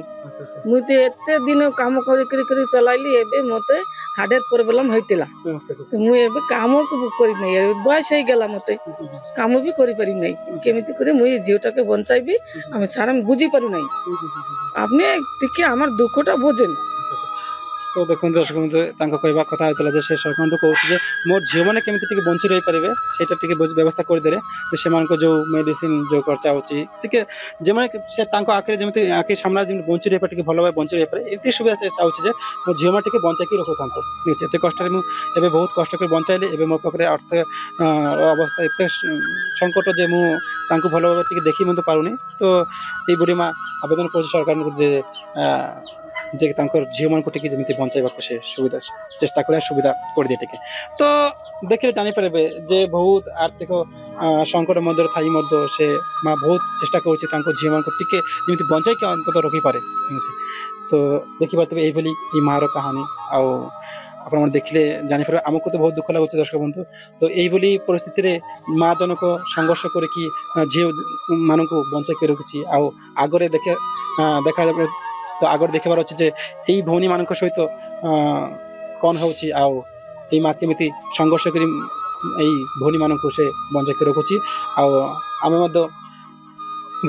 মুই তো এতে দিন কাম করে করে চলাইলি, এবে মতে হার্টের প্রবলেম হইতিলা, তো মুই এবে কামକୁ করি নাই, বয়স হয়ে গেলা, মতে কাম ବି କରିପାରି নাই, କେମିତି করে মুই ঝিওটাকে বঞ্চাইবি আমি ছাড়া আমি বুঝি পারি নাই। আপনি ଟିକେ আমার দুঃখটা বোঝেন। ତ ଦେଖନ୍ତୁ ଦର୍ଶକ ବନ୍ଧୁ, ତାଙ୍କ କହିବା କଥା ହେଉଥିଲା ଯେ ସେ ସରକାରଙ୍କୁ କହୁଛି ଯେ ମୋ ଝିଅମାନେ କେମିତି ଟିକେ ବଞ୍ଚି ରହିପାରିବେ ସେଇଟା ଟିକେ ବ୍ୟବସ୍ଥା କରିଦେଲେ, ଯେ ସେମାନଙ୍କ ଯେଉଁ ମେଡ଼ିସିନ ଯେଉଁ ଖର୍ଚ୍ଚ ହେଉଛି ଟିକେ ଯେମାନେ ସେ ତାଙ୍କ ଆଖିରେ ଯେମିତି ଆଖି ସାମ୍ନାରେ ଯେମିତି ବଞ୍ଚି ରହିପାରେ, ଟିକେ ଭଲ ଭାବେ ବଞ୍ଚି ରହିପାରେ, ଏତେ ସୁବିଧା ସେ ଚାହୁଁଛି ଯେ ମୋ ଝିଅମାନେ ଟିକେ ବଞ୍ଚାଇକି ରଖୁଥାନ୍ତୁ। ଏତେ କଷ୍ଟରେ ମୁଁ ଏବେ ବହୁତ କଷ୍ଟ କରି ବଞ୍ଚାଇଲି, ଏବେ ମୋ ପାଖରେ ଅର୍ଥ ଅବସ୍ଥା ଏତେ ସଙ୍କଟ ଯେ ମୁଁ ତାଙ୍କୁ ଭଲ ଭାବେ ଟିକେ ଦେଖି ମଧ୍ୟ ପାରୁନି। ତ ଏଇ ବୁଢ଼ୀ ମା ଆବେଦନ କରୁଛି ସରକାରଙ୍କୁ ଯେ ତାଙ୍କର ଝିଅମାନଙ୍କୁ ଟିକେ ଯେମିତି ବଞ୍ଚାଇବାକୁ ସେ ସୁବିଧା ଚେଷ୍ଟା କରିବା, ସୁବିଧା କରିଦିଏ ଟିକେ। ତ ଦେଖିଲେ ଜାଣିପାରିବେ ଯେ ବହୁତ ଆର୍ଥିକ ସଙ୍କଟ ମଧ୍ୟରେ ଥାଇ ମଧ୍ୟ ସେ ମା ବହୁତ ଚେଷ୍ଟା କରୁଛି ତାଙ୍କ ଝିଅମାନଙ୍କୁ ଟିକେ ଯେମିତି ବଞ୍ଚାଇକି ଅନ୍ତତଃ ରଖିପାରେ। ତ ଦେଖିପାରୁଥିବେ ଏଇଭଳି ଏଇ ମାଆର କାହାଣୀ, ଆଉ ଆପଣମାନେ ଦେଖିଲେ ଜାଣିପାରିବେ, ଆମକୁ ତ ବହୁତ ଦୁଃଖ ଲାଗୁଛି ଦର୍ଶକ ବନ୍ଧୁ। ତ ଏଇଭଳି ପରିସ୍ଥିତିରେ ମା ଜଣକ ସଂଘର୍ଷ କରିକି ଝିଅମାନଙ୍କୁ ବଞ୍ଚାଇକି ରଖିଛି, ଆଉ ଆଗରେ ଦେଖାଯାবে ତ ଆଗରେ ଦେଖିବାର ଅଛି ଯେ ଏଇ ଭଉଣୀମାନଙ୍କ ସହିତ କ'ଣ ହେଉଛି, ଆଉ ଏଇ ମା କେମିତି ସଂଘର୍ଷ କରି ଏଇ ଭଉଣୀମାନଙ୍କୁ ସେ ବଞ୍ଚାଇକି ରଖୁଛି। ଆଉ ଆମେ ମଧ୍ୟ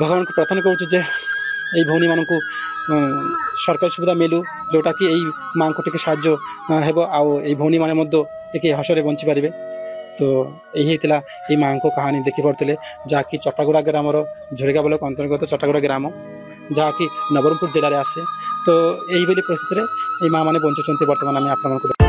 ଭଗବାନଙ୍କୁ ପ୍ରାର୍ଥନା କରୁଛୁ ଯେ ଏଇ ଭଉଣୀମାନଙ୍କୁ ସରକାରୀ ସୁବିଧା ମିଳୁ ଯେଉଁଟାକି ଏଇ ମାଆଙ୍କୁ ଟିକେ ସାହାଯ୍ୟ ହେବ ଆଉ ଏଇ ଭଉଣୀମାନେ ମଧ୍ୟ ଟିକେ ହସରେ ବଞ୍ଚିପାରିବେ। ତ ଏହି ହେଇଥିଲା ଏଇ ମାଆଙ୍କ କାହାଣୀ ଦେଖିପାରୁଥିଲେ, ଯାହାକି ଚଟାଗୁଡ଼ା ଗ୍ରାମର ଝରିଗା ବ୍ଲକ ଅନ୍ତର୍ଗତ ଚଟାଗୁଡ଼ା ଗ୍ରାମ, ଯାହାକି ନବରଙ୍ଗପୁର ଜିଲ୍ଲାରେ ଆସେ। ତ ଏଇଭଳି ପରିସ୍ଥିତିରେ ଏଇ ମାଆମାନେ ବଞ୍ଚୁଛନ୍ତି ବର୍ତ୍ତମାନ ଆମେ ଆପଣମାନଙ୍କୁ